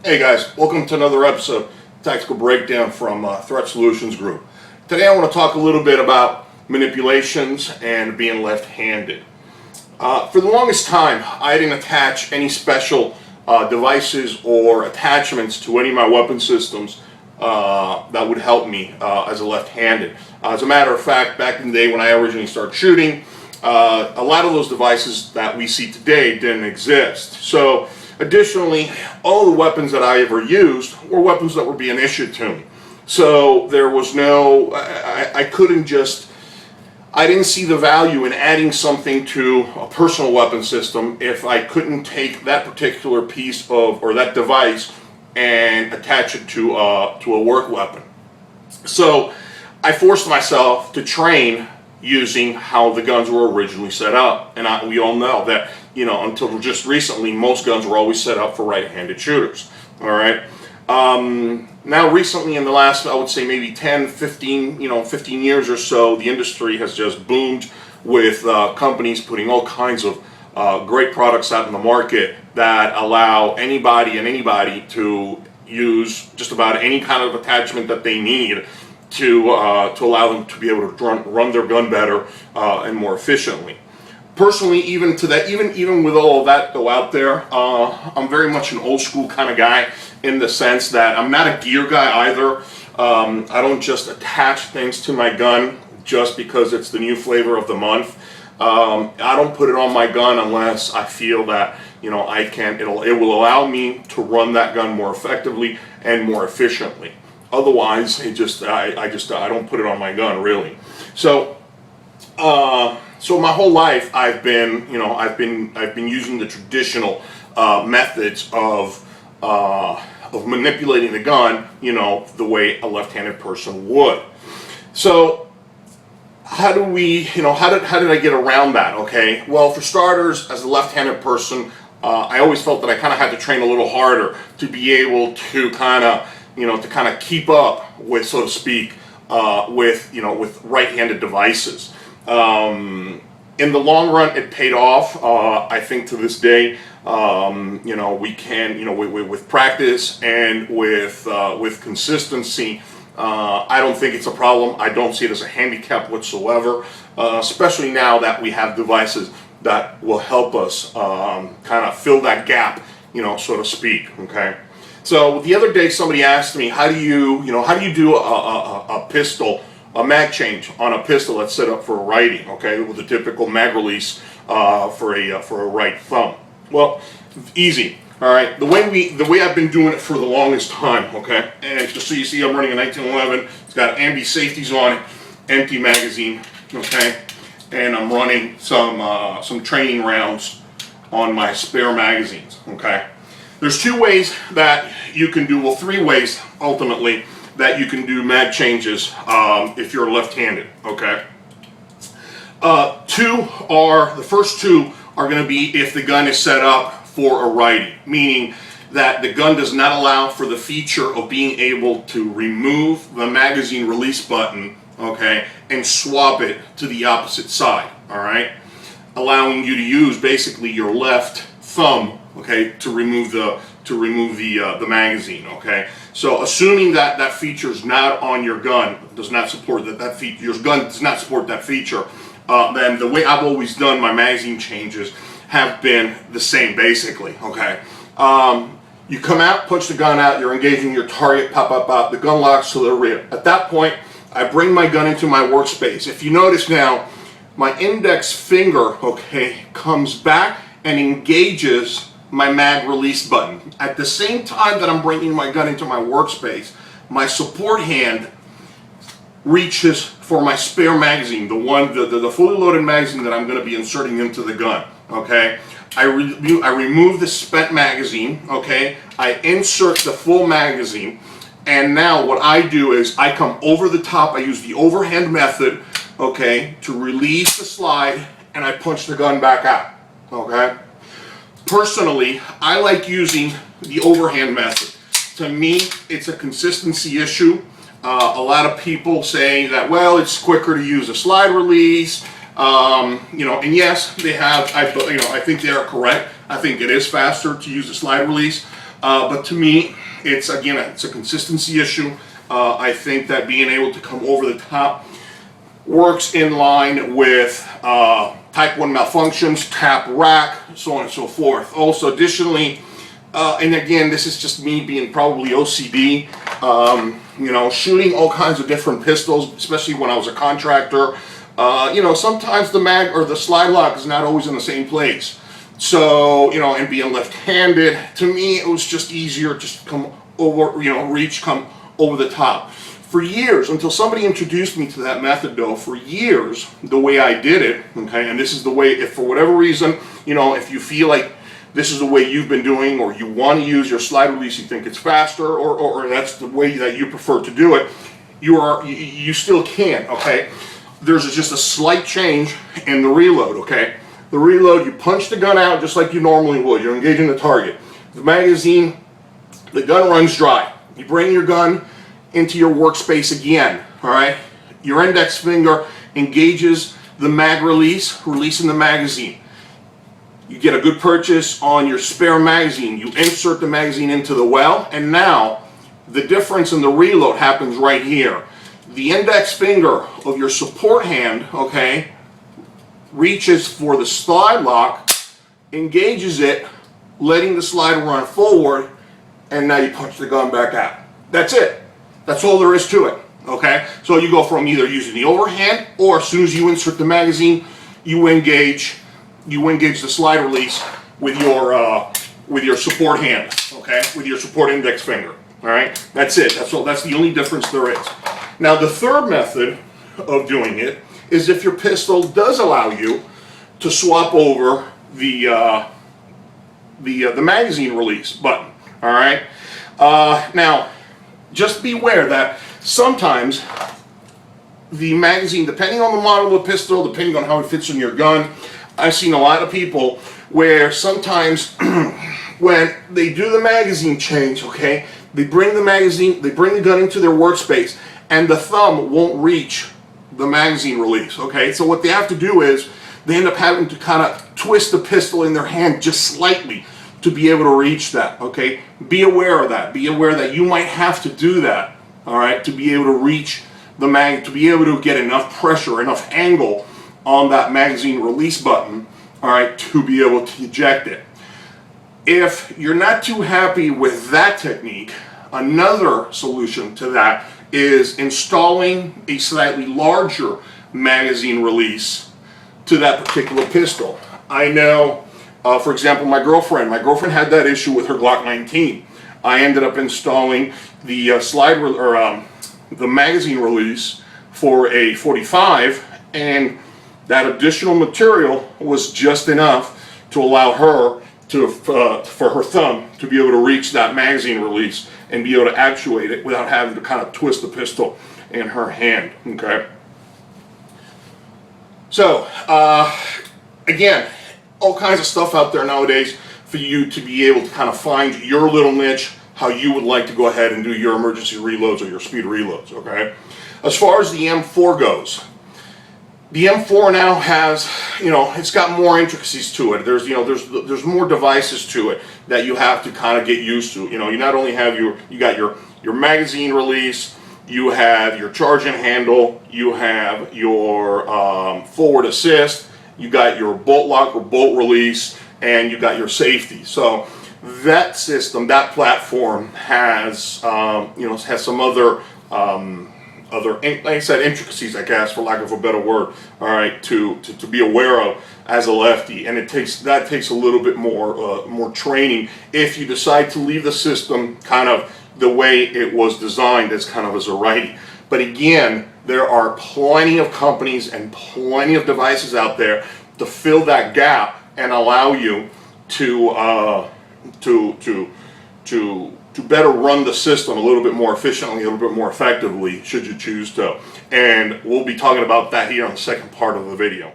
Hey guys, welcome to another episode of Tactical Breakdown from Threat Solutions Group. Today I want to talk a little bit about manipulations and being left-handed. For the longest time, I didn't attach any special devices or attachments to any of my weapon systems that would help me as a left-handed. As a matter of fact, back in the day when I originally started shooting, a lot of those devices that we see today didn't exist. So additionally, all the weapons that I ever used were weapons that were being issued to me. So there was no, I didn't see the value in adding something to a personal weapon system if I couldn't take that particular piece of, or that device, and attach it to a work weapon. So I forced myself to train using how the guns were originally set up. And we all know that, until just recently, most guns were always set up for right-handed shooters. All right. Now recently, in the last, I would say maybe 10, 15 years or so, the industry has just boomed with companies putting all kinds of great products out in the market that allow anybody to use just about any kind of attachment that they need to allow them to be able to run their gun better and more efficiently. Personally, even with all of that though out there, I'm very much an old school kind of guy in the sense that I'm not a gear guy either. I don't just attach things to my gun just because it's the new flavor of the month. I don't put it on my gun unless I feel that it will allow me to run that gun more effectively and more efficiently. Otherwise, I don't put it on my gun really. So my whole life I've been using the traditional methods of manipulating the gun, the way a left-handed person would. So how did I get around that? Okay, well, for starters, as a left-handed person, I always felt that I kind of had to train a little harder to be able to kind of keep up with, so to speak, with right-handed devices. In the long run, it paid off. I think to this day, we can, with practice and with consistency, I don't think it's a problem. I don't see it as a handicap whatsoever, especially now that we have devices that will help us kind of fill that gap, so to speak. Okay. So the other day, somebody asked me, how do you do a pistol, a mag change on a pistol that's set up for a righty, okay, with a typical mag release for a right thumb? Well, easy. All right, the way I've been doing it for the longest time, okay, and just so you see, I'm running a 1911. It's got ambi safeties on it, empty magazine, okay, and I'm running some training rounds on my spare magazines, okay. There's two ways that you can do, well, three ways ultimately that you can do mag changes if you're left-handed, okay. The first two are going to be if the gun is set up for a righty, meaning that the gun does not allow for the feature of being able to remove the magazine release button, okay, and swap it to the opposite side, all right, allowing you to use basically your left thumb, okay, to remove the magazine, okay. So assuming that that feature is not on your gun, does not support that feature, your gun does not support that feature, then the way I've always done my magazine changes have been the same, basically, okay. You come out, punch the gun out, you're engaging your target, pop, pop, pop, the gun locks to the rear. At that point, I bring my gun into my workspace. If you notice now, my index finger, okay, comes back and engages my mag release button. At the same time that I'm bringing my gun into my workspace, my support hand reaches for my spare magazine, the fully loaded magazine that I'm going to be inserting into the gun, okay? I remove the spent magazine, okay? I insert the full magazine, and now what I do is I come over the top, I use the overhand method, okay, to release the slide, and I punch the gun back out, okay? Personally, I like using the overhand method. To me, it's a consistency issue. A lot of people say that, well, it's quicker to use a slide release, and yes, they have. I think they are correct. I think it is faster to use a slide release, But to me, it's a consistency issue. I think that being able to come over the top works in line with type 1 malfunctions, tap rack, so on and so forth. Also, additionally, and again, this is just me being probably OCD, you know, shooting all kinds of different pistols, especially when I was a contractor. You know, sometimes the mag or the slide lock is not always in the same place. So, you know, and being left-handed, to me, it was just easier to come over, you know, come over the top. For years, until somebody introduced me to that method though, for years, the way I did it, okay, and this is the way, if for whatever reason, you know, if you feel like this is the way you've been doing, or you want to use your slide release, you think it's faster, or that's the way that you prefer to do it, you still can, okay? There's just a slight change in the reload, okay? The reload, you punch the gun out just like you normally would. You're engaging the target. The magazine, the gun runs dry. You bring your gun into your workspace again, all right? Your index finger engages the mag release, releasing the magazine. You get a good purchase on your spare magazine. You insert the magazine into the well, and now the difference in the reload happens right here. The index finger of your support hand, okay, reaches for the slide lock, engages it, letting the slide run forward, and now you punch the gun back out. That's it. That's all there is to it, okay? So you go from either using the overhand, or as soon as you insert the magazine, you engage the slide release with your support hand, okay? With your support index finger, all right? That's it. That's the only difference there is. Now, the third method of doing it is if your pistol does allow you to swap over the magazine release button, all right? Now, just beware that sometimes the magazine, depending on the model of the pistol, depending on how it fits in your gun, I've seen a lot of people where sometimes when they do the magazine change, okay, they bring the gun into their workspace, and the thumb won't reach the magazine release, okay? So what they have to do is they end up having to kind of twist the pistol in their hand just slightly to be able to reach that, okay? Be aware of that. Be aware that you might have to do that, all right, to be able to reach the mag, to be able to get enough pressure, enough angle on that magazine release button, all right, to be able to eject it. If you're not too happy with that technique, another solution to that is installing a slightly larger magazine release to that particular pistol. I know, for example, my girlfriend had that issue with her Glock 19. I ended up installing the the magazine release for a 45, and that additional material was just enough to allow her to, for her thumb to be able to reach that magazine release and be able to actuate it without having to kind of twist the pistol in her hand, okay? So, again, all kinds of stuff out there nowadays for you to be able to kind of find your little niche, how you would like to go ahead and do your emergency reloads or your speed reloads, okay? As far as the M4 goes, the M4 now has, you know, it's got more intricacies to it. There's, you know, there's more devices to it that you have to kind of get used to. You know, you not only have you got your magazine release, you have your charging handle, you have your forward assist, you got your bolt lock or bolt release, and you got your safety. So that system, that platform has, you know, has some other, like I said, intricacies, I guess, for lack of a better word, all right, to be aware of as a lefty, and that takes a little bit more training if you decide to leave the system kind of the way it was designed as kind of as a righty. But again, there are plenty of companies and plenty of devices out there to fill that gap and allow you to better run the system a little bit more efficiently, a little bit more effectively, should you choose to. And we'll be talking about that here on the second part of the video.